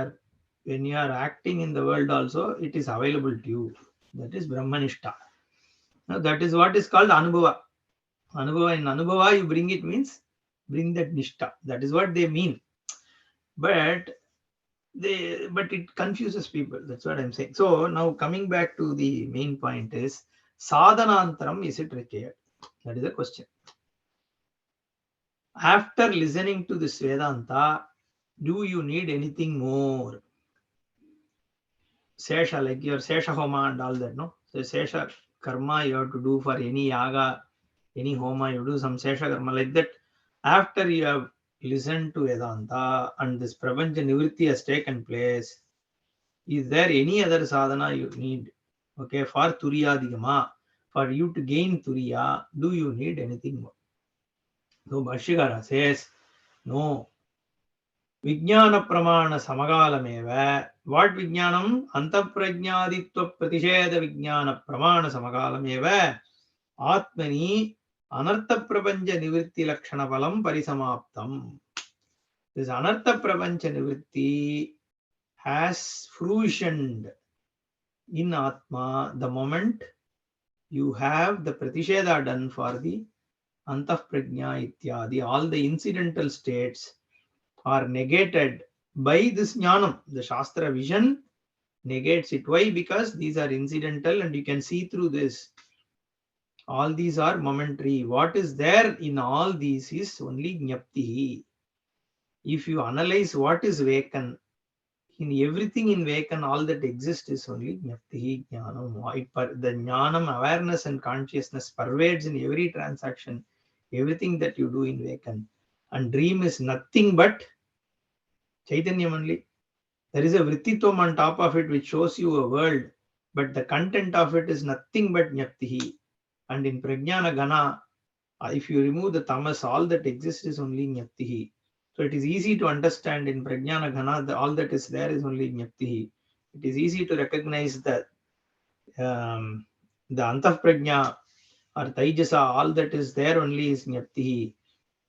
are acting in the world also, it is available to you. That is brahmanishta. Now that is what is called anubhava. Anubhava, in anubhava you bring it, means bring that nishta. That is what they mean. But it confuses people. That's what I'm saying. So now coming back to the main point is, sadhanantaram, is it required? That is the question. After listening to this Vedanta, do you need anything more? Sesha, like your Sesha Homa and all that, no? So Sesha karma you have to do for any yaga, any homa, you do some Sesha karma like that. After you have listened to Vedanta and this Prapancha Nivritti has taken place, is there any other sadhana you need? Okay, for Turiya Digama, for you to gain Turiya, do you need anything more? So Bhashyakara says, no. Vijnana Pramana Samagalameva. What Vijnanam? Antaprajnaditva Pratisheda Vijnana Pramana Samagalameva. Atmani Anartha Prapancha Nivritti Lakshana Palam Parisamaptam. This Anartha Prapancha Nivritti has fruitioned in Atma the moment you have the Pratisheda done for the Antah Prajna Ityadi. All the incidental states are negated by this jnanam. The Shastra vision negates it. Why? Because these are incidental and you can see through this. All these are momentary. What is there in all these is only jnapti. If you analyze what is Vekan, in everything in Vekan, all that exists is only jnapti, jnanam. The jnanam, awareness and consciousness pervades in every transaction, everything that you do in Vekan. And dream is nothing but Chaitanya only. There is a vrittitvam on top of it which shows you a world, but the content of it is nothing but jnaptihi. And in Prajnana Gana, if you remove the tamas, all that exists is only jnaptihi. So it is easy to understand in Prajnana Gana, all that is there is only jnaptihi. It is easy to recognize that the Antah Prajna or Taijasa, all that is there only is jnaptihi.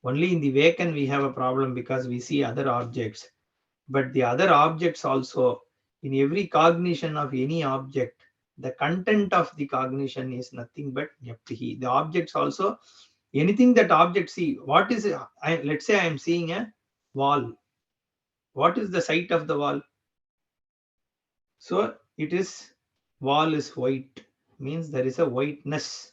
Only in the Vekan we have a problem because we see other objects. But the other objects also, in every cognition of any object, the content of the cognition is nothing but jnaptihi. The objects also, anything that object see, what is it? Let's say I am seeing a wall. What is the sight of the wall? So it is, wall is white, means there is a whiteness.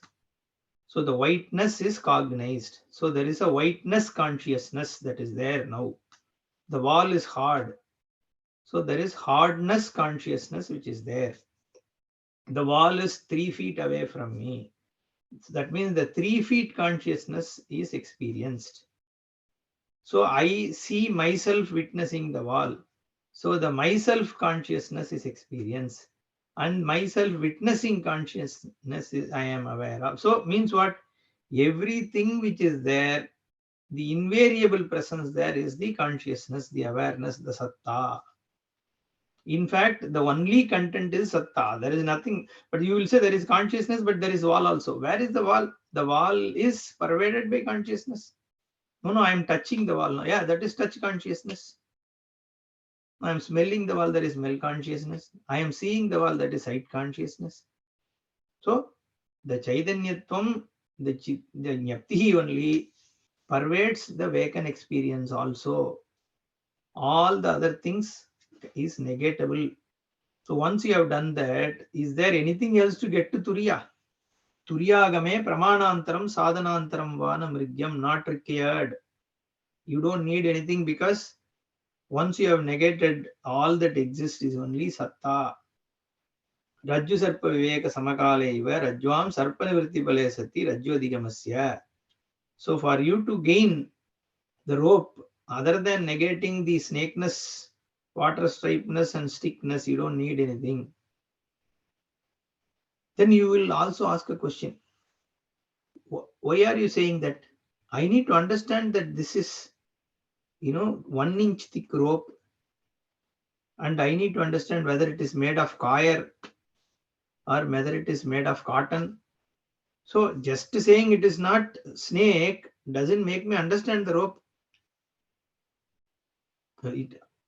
So the whiteness is cognized. So there is a whiteness consciousness that is there now. The wall is hard. So there is hardness consciousness which is there. The wall is 3 feet away from me. So that means the 3 feet consciousness is experienced. So I see myself witnessing the wall. So the myself consciousness is experience, and myself witnessing consciousness is I am aware of. So means what? Everything which is there, the invariable presence there is the consciousness, the awareness, the satta. In fact, the only content is satta. There is nothing, but you will say there is consciousness, but there is wall also. Where is the wall? The wall is pervaded by consciousness. No, I am touching the wall now. Yeah, that is touch consciousness. I am smelling the wall, that is smell consciousness. I am seeing the wall, that is sight consciousness. So the Chaitanyatvam, the Jnapti only pervades the vacant experience also. All the other things is negatable. So once you have done that, is there anything else to get to Turiya? Turiyagame pramanantaram sadhanantaram vana mrigyam, not required. You don't need anything, because once you have negated, all that exists is only satta. Rajju sarpa viveka samakale iva rajvam sarpa nivritti pale sati rajju adhigamasya. So for you to gain the rope, other than negating the snakeness, water stripeness and stickness, you don't need anything. Then you will also ask a question. Why are you saying that? I need to understand that this is, 1 inch thick rope, and I need to understand whether it is made of coir or whether it is made of cotton. So just saying it is not snake doesn't make me understand the rope.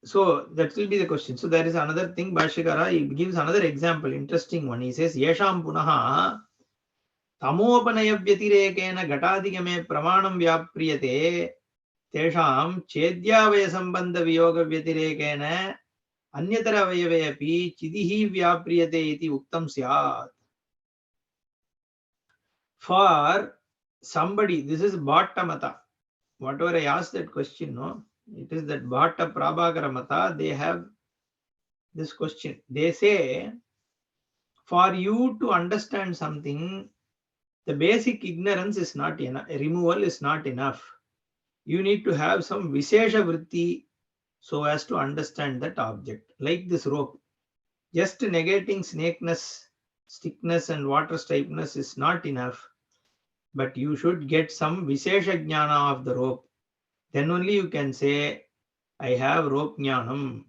So that will be the question. So there is another thing, Bhashyakara, he gives another example, interesting one. He says, Yesham punaha tamopanaya vyatirekena gatadigame pramanam vyapriyate tesham chedyavaya sambandha viyoga vyatirekena anyatara vayaveyapi chidihi vyapriyate iti uktam syat. For somebody, this is Bhatta Mata. Whatever I asked that question, no, it is that Bhatta Prabhakara Mata, they have this question. They say, for you to understand something, the basic ignorance is not enough, removal is not enough. You need to have some Vishesha Vritti so as to understand that object. Like this rope. Just negating snakeness, stickness and water stripeness is not enough. But you should get some Vishesha Jnana of the rope. Then only you can say, I have rope jnanam.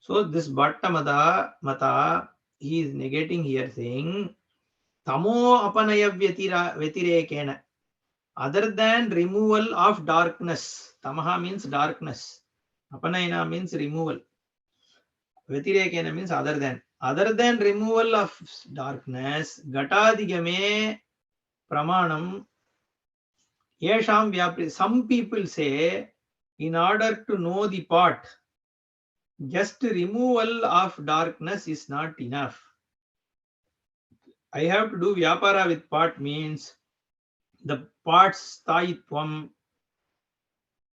So this Bhatta Mata, he is negating here, saying, Tamo apanaya vyatirekena. Other than removal of darkness. Tamaha means darkness. Apanayana means removal. Vyatirekena means other than. Other than removal of darkness, gatadigame pramanam yesham vyapri. Some people say, in order to know the pot, just removal of darkness is not enough. I have to do vyapara with pot means the pot's stayitvam.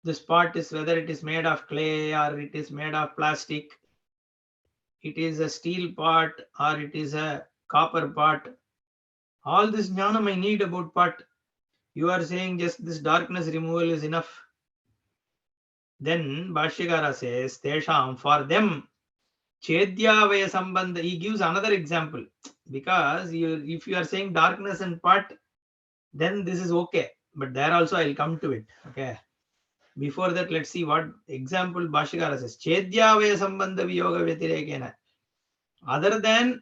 This pot is whether it is made of clay or it is made of plastic, it is a steel pot or it is a copper pot. All this jnanam I need about pot. You are saying just this darkness removal is enough. Then Bhashyakara says, Tesham, for them, Chedyavaya Sambandha, he gives another example. Because if you are saying darkness and pot, then this is okay. But there also I'll come to it. Okay. Before that, let's see what example Bhashyakara says. Chedyavaya Sambandha Viyoga Vyatirekena. Other than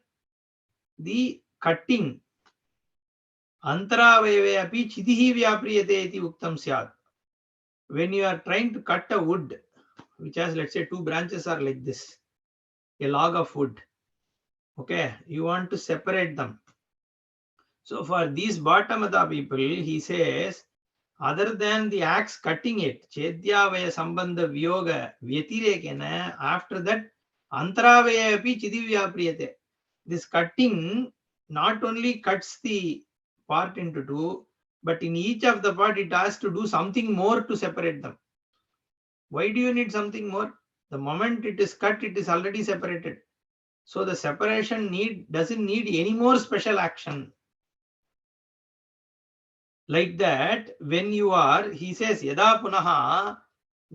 the cutting, Antaravayave api chidihi vyapriyate iti uktam syat. When you are trying to cut a wood, which has, let's say, 2 branches are like this, a log of wood. Okay, you want to separate them. So for these Bhattamata people, he says, other than the axe cutting it, Chedyavaya Sambandha Vyoga Vyatirekena, after that, Antaravaya api chidivyapriyate. This cutting not only cuts the part into 2, but in each of the part it has to do something more to separate them. Why do you need something more? The moment it is cut, it is already separated. So the separation doesn't need any more special action. Like that, when you are, he says, Yada punaha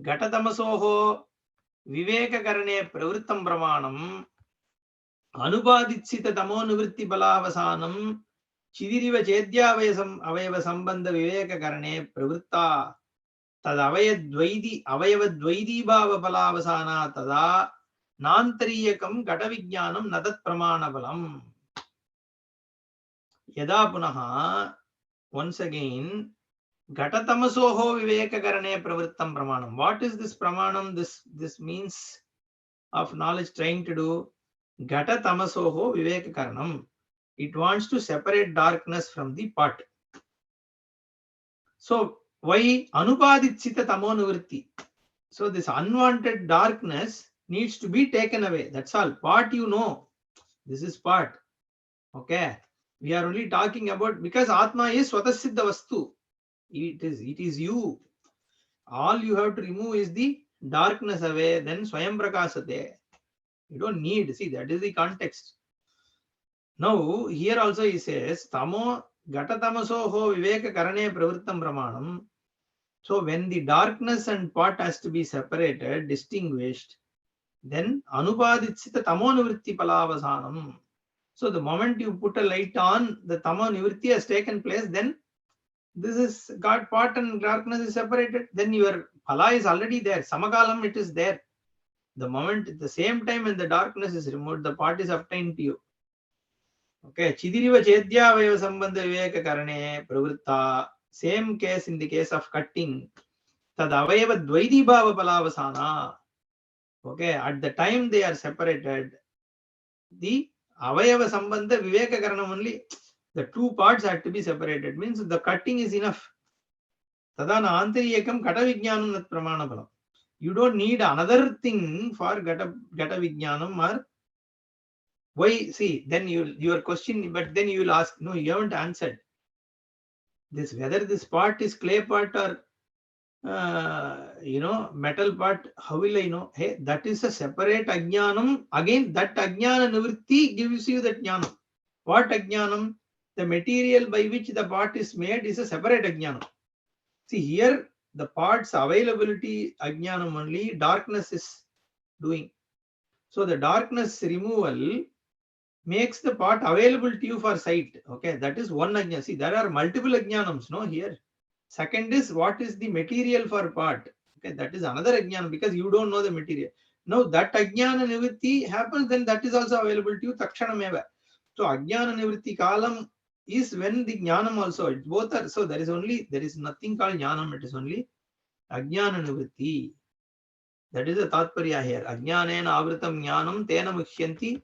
gatadamasoho Vivekakarane pravrittam pramanam Anubaditsita tamo nivritti balavasanam Chidiriva chedya avayava sambandha vivekakarane pravritta Tad avayavadvaidi bhava balavasana tada nantariyakam gatavijnanam nadat pramanabalam. Yada punaha, once again, Gatatamasoho vivekakarane pravrittam pramanam. What is this pramanam? This means of knowledge trying to do. Gatatamasoho vivekakaranam. It wants to separate darkness from the pot. So why anupaditsita tamo nivritti? So this unwanted darkness needs to be taken away. That's all. Pot you know. This is pot. Okay. We are only talking about because Atma is Swatasiddha Vastu. It is you. All you have to remove is the darkness away, then Swayam Prakasate. You don't need. See, that is the context. Now, here also he says, Tamo Gatatamasoho Viveka Karane Pravrittam Pramanam. So, when the darkness and pot has to be separated, distinguished, then Anupaditsita Tamo Nivritti Palavasanam. So, the moment you put a light on, the Tamo Nivritti has taken place, then this is God, pot and darkness is separated, then your phala is already there. Samakalam, it is there. The moment, at the same time when the darkness is removed, the pot is obtained to you. Okay. Chidiriva chedya vayava sambandha viveka karane pravritta. Same case in the case of cutting. Tad avayava dvaidi bhava palavasana. Okay. At the time they are separated, the avayava sambandha viveka karanam only. The two parts had to be separated. Means the cutting is enough. Tadana antariyakam kata vijnanam nat pramana balam. You don't need another thing for gata vijnanam or why? See, then your question, but then you will ask, no, you haven't answered. This whether this part is clay part or metal part, how will I know? Hey, that is a separate ajnanam. Again, that ajnana nivritti gives you that jnanam. What ajnanam? The material by which the part is made is a separate ajnanam. See, here the parts availability ajnanam only, darkness is doing. So the darkness removal makes the part available to you for sight. Okay, that is one ajnana. See, there are multiple ajnanams, no, here. Second is what is the material for part. Okay, that is another ajnana because you don't know the material. Now that ajnana nivritti happens, then that is also available to you takshanameva. So ajnana nivritti kalam is when the jnanam also, it both are. So there is nothing called jnanam, it is only ajnana nivritti. That is the tatparya here. Ajnanena avritam jnanam tena mukhyanti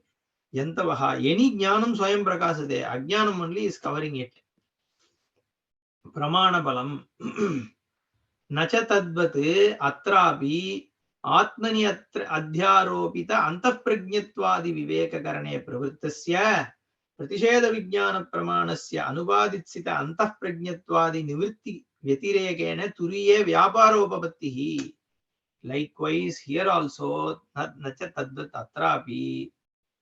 Yantavaha. Any jnanam swayam prakasate. Ajnanam only is covering it. Pramana balam. Nacha tadvat atrapi atmani adhyaropita antःprajñatvadi viveka karane pravrittasya pratisheda vijnana pramanasya anubaditsita antःprajñatvadi nivritti vyatirekena turiye vyaparopapattihi. Likewise, here also nacha tadvat atrapi.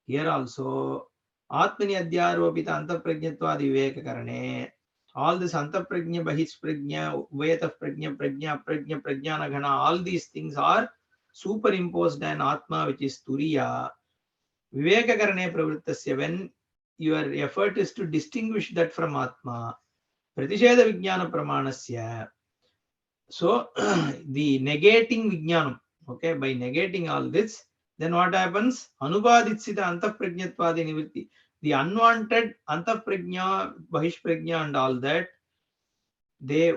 Here also, Atmani Adhyaropita Antaprajñatvadi Viveka Karane. All this Antaprajña, Bahisprajña, Vayata Prajña, Prajña, Prajña, Prajñana Ghana, all these things are superimposed on Atma, which is Turiya. Viveka Karane Pravrittasya, when your effort is to distinguish that from Atma, Pratisheda Vijnana Pramanasya. So, the negating Vijnanam, okay, by negating all this, then what happens? Anupaditsita antःprajñatvadi nivritti. The unwanted antःprajña, bahishprajña and all that,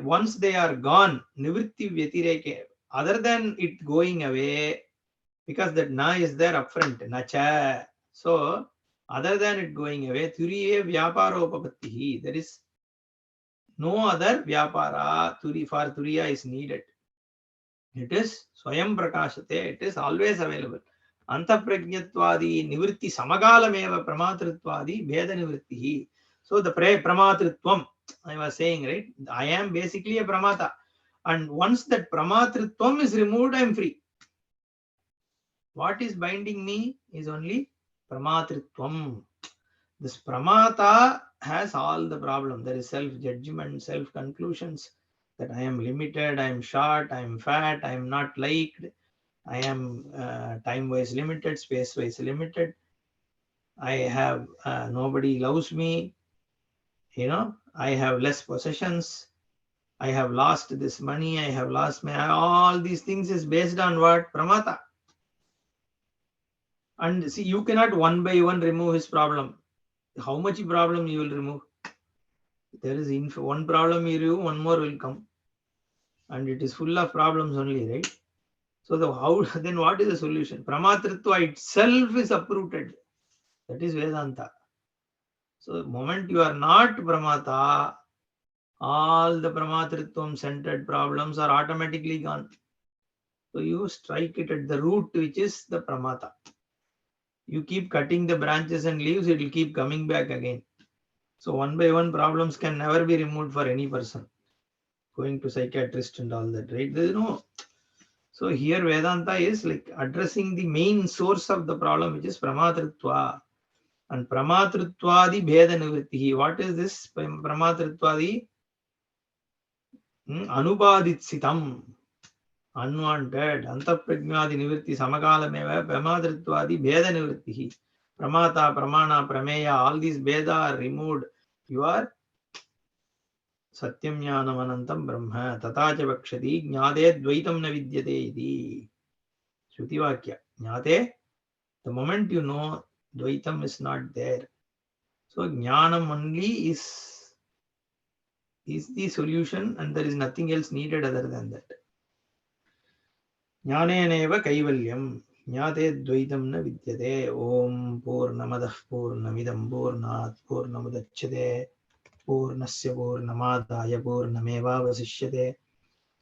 once they are gone, nivritti vyatireke, other than it going away, because that na is there upfront, nacha. So, other than it going away, turiye vyaparopapattihi. There is no other vyapara for turiya is needed. It is Swayam Prakashate, it is always available. Antaprajñatvadi nivritti samagalameva pramatrittvadi bheda nivrittihi. So the pramatritvam, I was saying, right? I am basically a pramata. And once that pramatritvam is removed, I am free. What is binding me is only pramatritvam. This pramata has all the problem. There is self-judgment, self-conclusions that I am limited, I am short, I am fat, I am not liked. I am time-wise limited, space-wise limited. I have nobody loves me. I have less possessions. I have lost this money. I have lost all these things is based on what? Pramata. And see, you cannot one by one remove his problem. How much problem you will remove? There is one problem you remove, one more will come. And it is full of problems only, right? So then what is the solution? Pramatritva itself is uprooted. That is Vedanta. So the moment you are not Pramata, all the Pramatritvam centered problems are automatically gone. So you strike it at the root, which is the Pramata. You keep cutting the branches and leaves, it will keep coming back again. So one by one problems can never be removed for any person. Going to psychiatrist and all that, right? There is no. So here Vedanta is like addressing the main source of the problem, which is Pramatritva. And Pramatrittvadi Bheda Nivritti. What is this Pramatrittvadi? Anubaditsitam. Unwanted. Antapragnadi Nivritti Samakalameva Pramatrittvadi Bheda Nivritti. Pramata, Pramana, Prameya, all these Bheda are removed. You are Satyam Jnanam Anantam Brahma. Tatacha Vakshati Jnade Dvaitam Na Vidyate iti. Shruti Vakya. Jnate, the moment you know Dvaitam is not there. So Jnanam only is the solution, and there is nothing else needed other than that. Jnaneneva Kaivalyam. Jnate Dvaitam Na Vidyate. Om Purnamadah Purnamidam Purnat Purnamudachyate. Purnasya Purnamadaya Purnameva Vasishyate.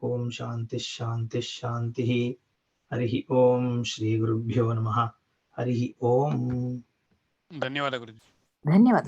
Om Shanti Shanti Shanti. Harihi Om Shri Gurubhyo Namaha. Harihi Om. ಧನ್ಯವಾದ ಗುರುಜಿ. ಧನ್ಯವಾದ.